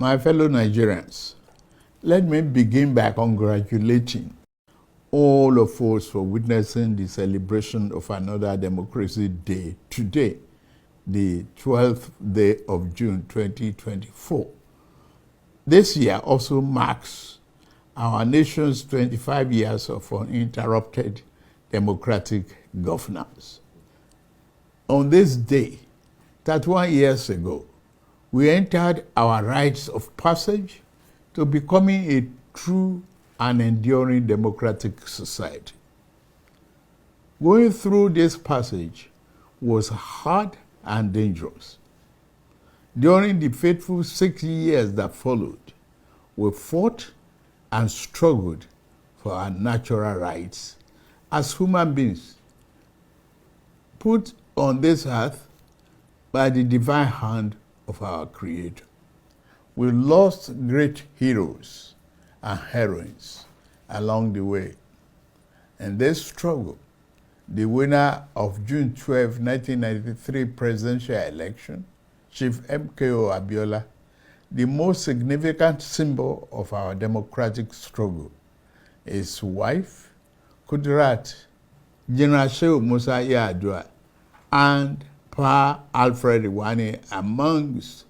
My fellow Nigerians, let me begin by congratulating all of us for witnessing the celebration of another Democracy Day today, the 12th day of June 2024. This year also marks our nation's 25 years of uninterrupted democratic governance. On this day, 31 years ago, we entered our rites of passage to becoming a true and enduring democratic society. Going through this passage was hard and dangerous. During the fateful 6 years that followed, we fought and struggled for our natural rights as human beings, put on this earth by the divine hand of our Creator. We lost great heroes and heroines along the way. In this struggle, the winner of June 12, 1993 presidential election, Chief MKO Abiola, the most significant symbol of our democratic struggle, his wife, Kudirat, General Shehu Musa Yar'Adua, and Pa Alfred Iwani, amongst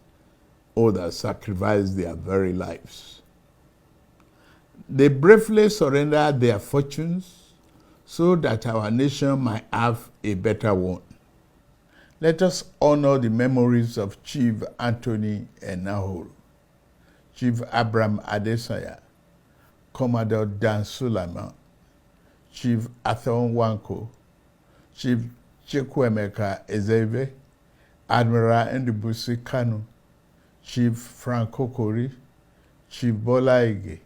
others, sacrificed their very lives. They bravely surrendered their fortunes so that our nation might have a better one. Let us honor the memories of Chief Anthony Enahoro, Chief Abraham Adesanya, Commodore Dan Sulaiman, Chief Athon Wanko, Chief Chukwuemeka Ezeibe, Admiral Ndibusi Kanu, Chief Frank Kokori, Chief Bola Ige,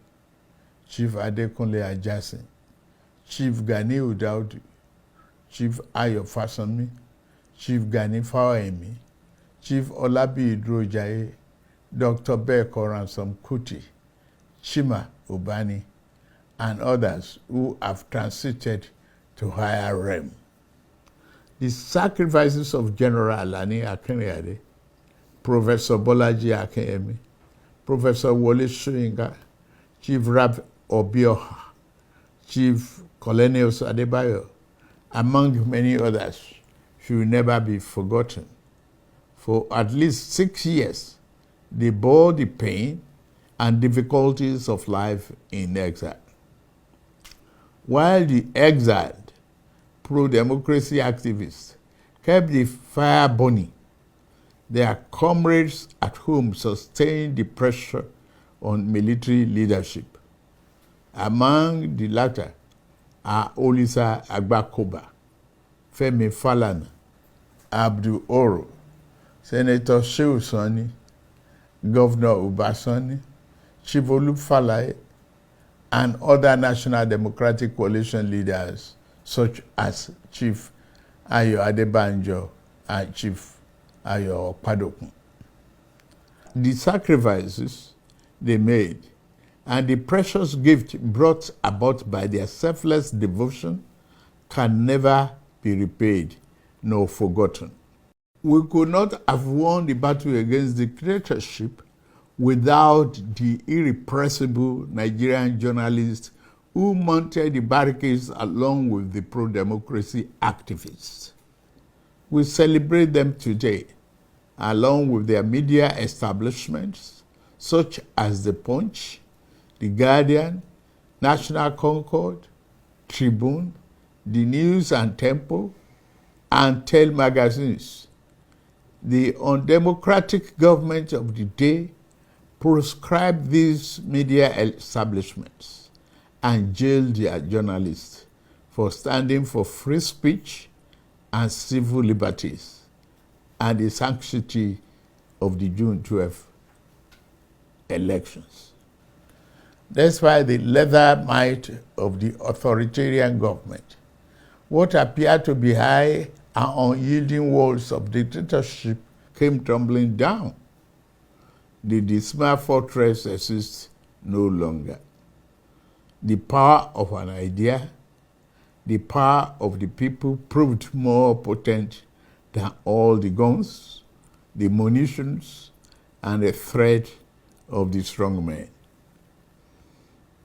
Chief Adekunle Ajasin, Chief Gani Udaudu, Chief Ayo Fasanmi, Chief Gani Fawemi, Chief Olabi Idrojaye, Dr. Beko Ransom Kuti, Chima Ubani, and others who have transited to higher realm. The sacrifices of General Alani Akinriyade, Professor Bolaji Akinyemi, Professor Wole Soyinka, Chief Rab Obioha, Chief Colonels Adebayo, among many others, should never be forgotten. For at least 6 years, they bore the pain and difficulties of life in exile. While the exiled pro-democracy activists kept the fire burning, their comrades at home sustained the pressure on military leadership. Among the latter are Olisa Agbakoba, Femi Falana, Abdul Oro, Senator Shehu Sani, Governor Ubasani, Chief Olufalaye, and other National Democratic Coalition leaders such as Chief Ayo Adebanjo and Chief Ayo Padokun. The sacrifices they made and the precious gift brought about by their selfless devotion can never be repaid nor forgotten. We could not have won the battle against dictatorship without the irrepressible Nigerian journalists who mounted the barricades along with the pro-democracy activists. We celebrate them today, along with their media establishments, such as The Punch, The Guardian, National Concord, Tribune, The News and Tempo, and Tel magazines. The undemocratic government of the day proscribed these media establishments and jailed their journalists for standing for free speech and civil liberties and the sanctity of the June 12 elections. Despite the leather might of the authoritarian government, what appeared to be high and unyielding walls of dictatorship came tumbling down. The dismal fortress exists no longer. The power of an idea, the power of the people proved more potent than all the guns, the munitions, and the threat of the strong men.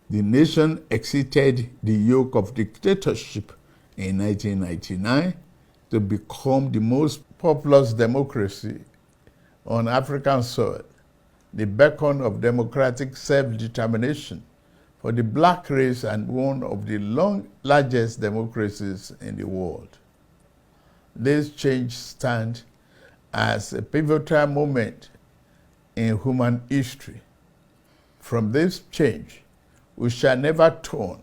The nation exited the yoke of dictatorship in 1999 to become the most populous democracy on African soil, the beacon of democratic self-determination for the black race and one of the largest democracies in the world. This change stands as a pivotal moment in human history. From this change, we shall never turn,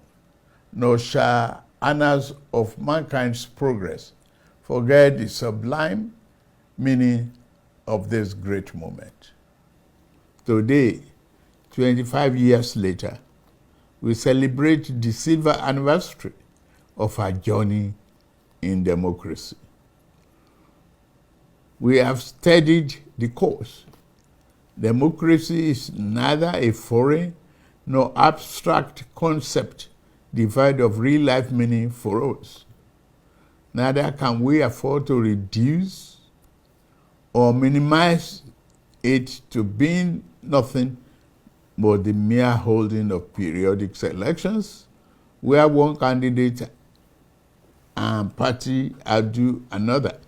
nor shall annals of mankind's progress forget the sublime meaning of this great moment. Today, 25 years later, we celebrate the silver anniversary of our journey in democracy. We have studied the course. Democracy is neither a foreign nor abstract concept devoid of real-life meaning for us. Neither can we afford to reduce or minimize it to being nothing but the mere holding of periodic elections where one candidate and party outdo another.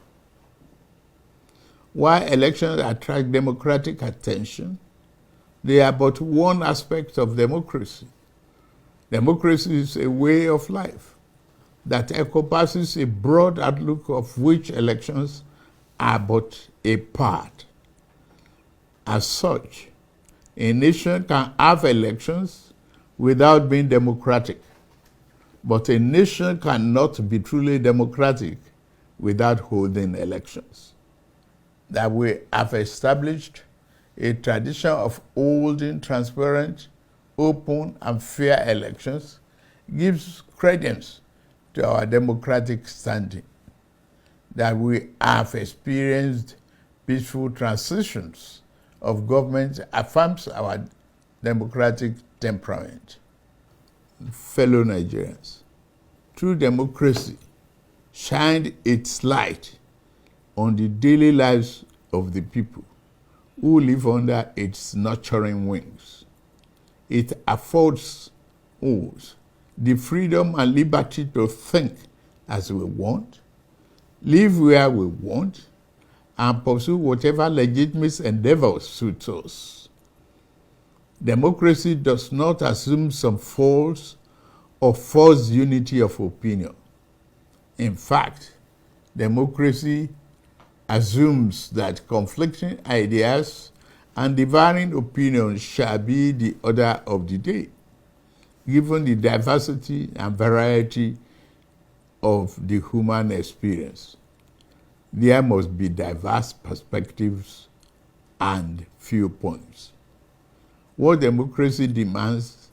While elections attract democratic attention, they are but one aspect of democracy. Democracy is a way of life that encompasses a broad outlook of which elections are but a part. As such, a nation can have elections without being democratic, but a nation cannot be truly democratic without holding elections. That we have established a tradition of holding transparent, open, and fair elections gives credence to our democratic standing. That we have experienced peaceful transitions of government affirms our democratic temperament. Fellow Nigerians, true democracy shined its light on the daily lives of the people who live under its nurturing wings. It affords us the freedom and liberty to think as we want, live where we want, and pursue whatever legitimate endeavors suits us. Democracy does not assume some false or forced unity of opinion. In fact, democracy assumes that conflicting ideas and differing opinions shall be the order of the day, given the diversity and variety of the human experience. There must be diverse perspectives and viewpoints. What democracy demands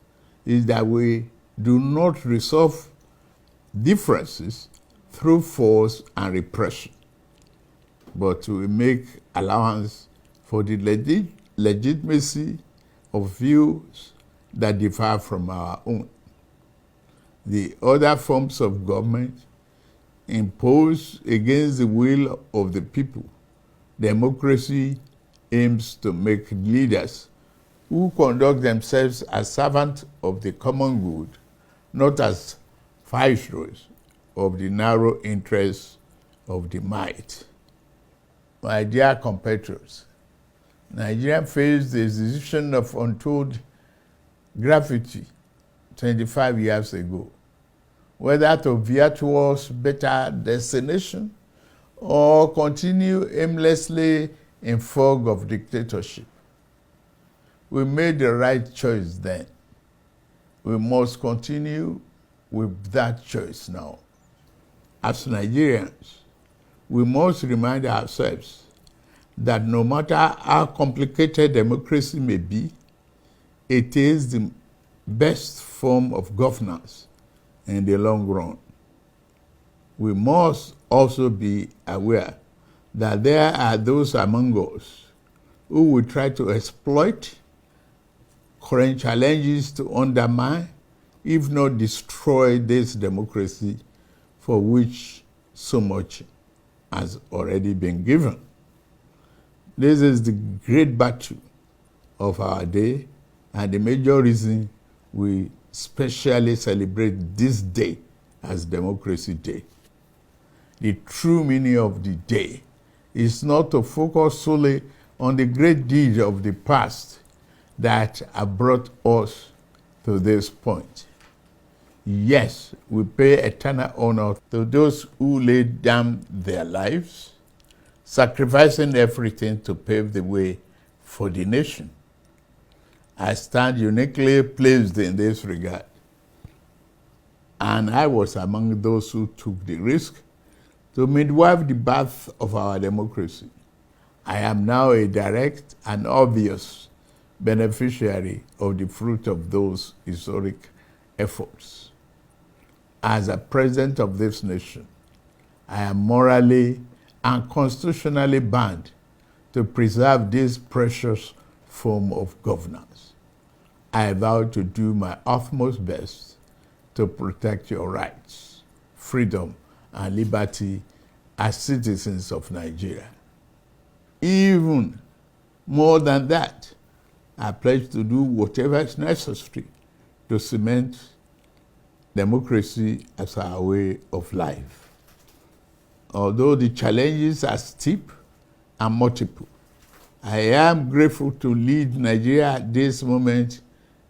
is that we do not resolve differences through force and repression, but we make allowance for the legitimacy of views that differ from our own. The other forms of government imposed against the will of the people. Democracy aims to make leaders who conduct themselves as servants of the common good, not as viceroys of the narrow interests of the might. My dear compatriots, Nigeria faced the decision of untold gravity 25 years ago, whether to veer towards better destination or continue aimlessly in fog of dictatorship. We made the right choice then. We must continue with that choice now. As Nigerians, we must remind ourselves that no matter how complicated democracy may be, it is the best form of governance in the long run. We must also be aware that there are those among us who will try to exploit current challenges to undermine, if not destroy, this democracy for which so much has already been given. This is the great battle of our day and the major reason we specially celebrate this day as Democracy Day. The true meaning of the day is not to focus solely on the great deeds of the past that have brought us to this point. Yes, we pay eternal honor to those who laid down their lives, sacrificing everything to pave the way for the nation. I stand uniquely placed in this regard, and I was among those who took the risk to midwife the birth of our democracy. I am now a direct and obvious beneficiary of the fruit of those historic efforts. As a president of this nation, I am morally and constitutionally bound to preserve this precious form of governance. I vow to do my utmost best to protect your rights, freedom, and liberty as citizens of Nigeria. Even more than that, I pledge to do whatever is necessary to cement democracy as our way of life. Although the challenges are steep and multiple, I am grateful to lead Nigeria at this moment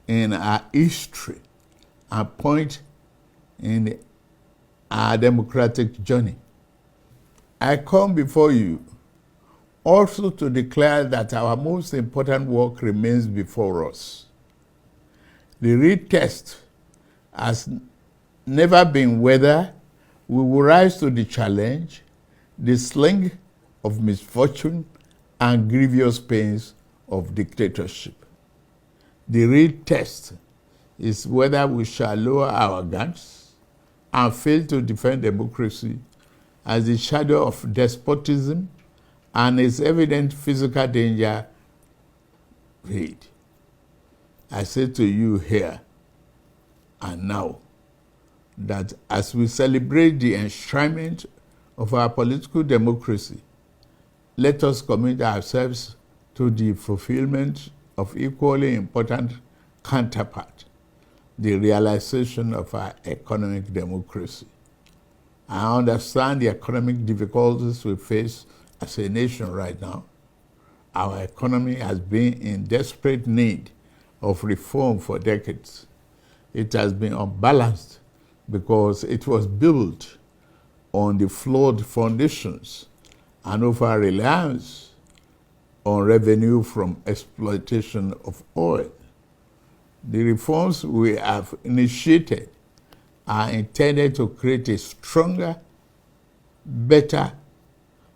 in our history and point in our democratic journey. I come before you also to declare that our most important work remains before us. The real test has never been whether we will rise to the challenge, the sling of misfortune and grievous pains of dictatorship. The real test is whether we shall lower our guns and fail to defend democracy as the shadow of despotism and its evident physical danger fade. I say to you here and now that as we celebrate the enshrinement of our political democracy, let us commit ourselves to the fulfillment of equally important counterpart, the realization of our economic democracy. I understand the economic difficulties we face as a nation right now. Our economy has been in desperate need of reform for decades. It has been unbalanced because it was built on the flawed foundations and over-reliance on revenue from exploitation of oil. The reforms we have initiated are intended to create a stronger, better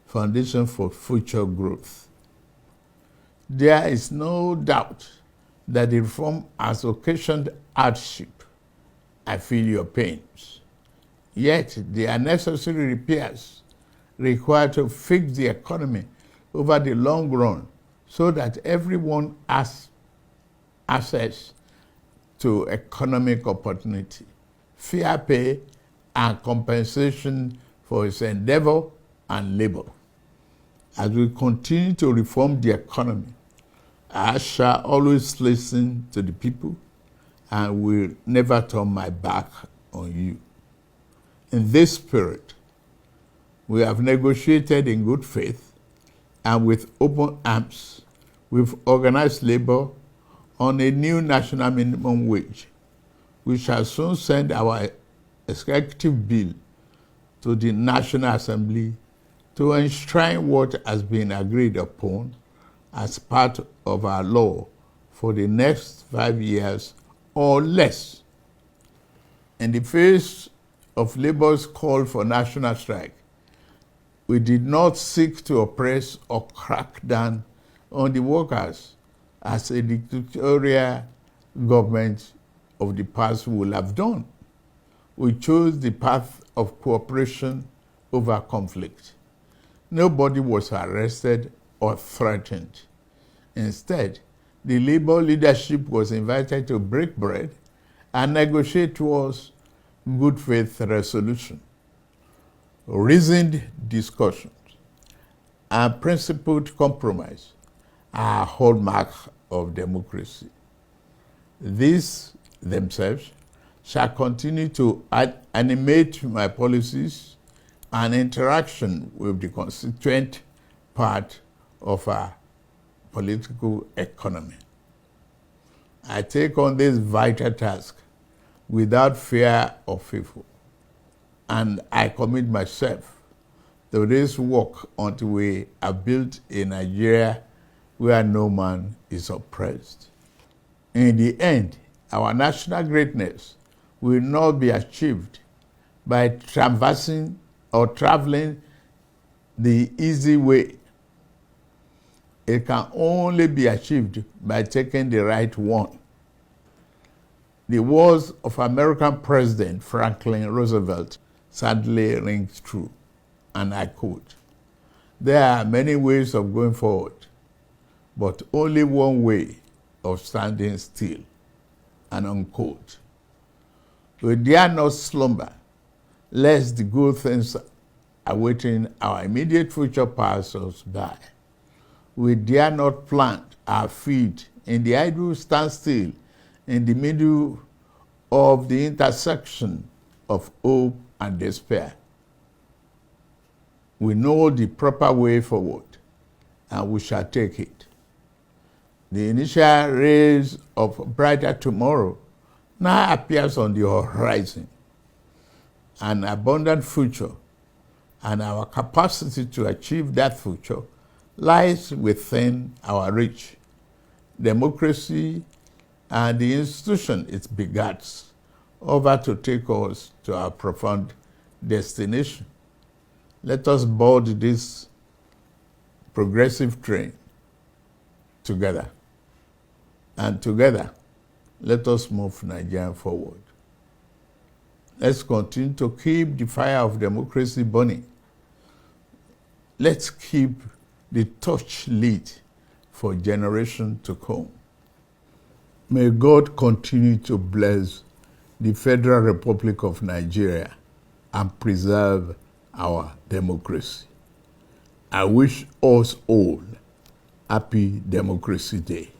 foundation for future growth. There is no doubt that the reform has occasioned hardship. I feel your pains. Yet, there are necessary repairs required to fix the economy over the long run so that everyone has access to economic opportunity, fair pay, and compensation for his endeavor and labor. As we continue to reform the economy, I shall always listen to the people and will never turn my back on you. In this spirit, we have negotiated in good faith and with open arms with organized labor on a new national minimum wage. We shall soon send our executive bill to the National Assembly to enshrine what has been agreed upon as part of our law for the next 5 years or less. In the face of labor's call for national strike, we did not seek to oppress or crack down on the workers as a dictatorial government of the past would have done. We chose the path of cooperation over conflict. Nobody was arrested or threatened. Instead, the labor leadership was invited to break bread and negotiate towards good faith resolution. Reasoned discussions and principled compromise are a hallmark of democracy. These themselves shall continue to animate my policies and interaction with the constituent part of our political economy. I take on this vital task without fear or favor, and I commit myself to this work until we have built a Nigeria where no man is oppressed. In the end, our national greatness will not be achieved by traversing or traveling the easy way. It can only be achieved by taking the right one. The words of American President Franklin Roosevelt sadly rings true, and I quote, "There are many ways of going forward, but only one way of standing still," and unquote. We dare not slumber, lest the good things awaiting our immediate future pass us by. We dare not plant our feet in the idle standstill in the middle of the intersection of hope and despair. We know the proper way forward, and we shall take it. The initial rays of a brighter tomorrow now appears on the horizon. An abundant future and our capacity to achieve that future lies within our reach. Democracy and the institution it begets over to take us to our profound destination. Let us board this progressive train together. And together, let us move Nigeria forward. Let's continue to keep the fire of democracy burning. Let's keep the torch lit for generations to come. May God continue to bless the Federal Republic of Nigeria and preserve our democracy. I wish us all Happy Democracy Day.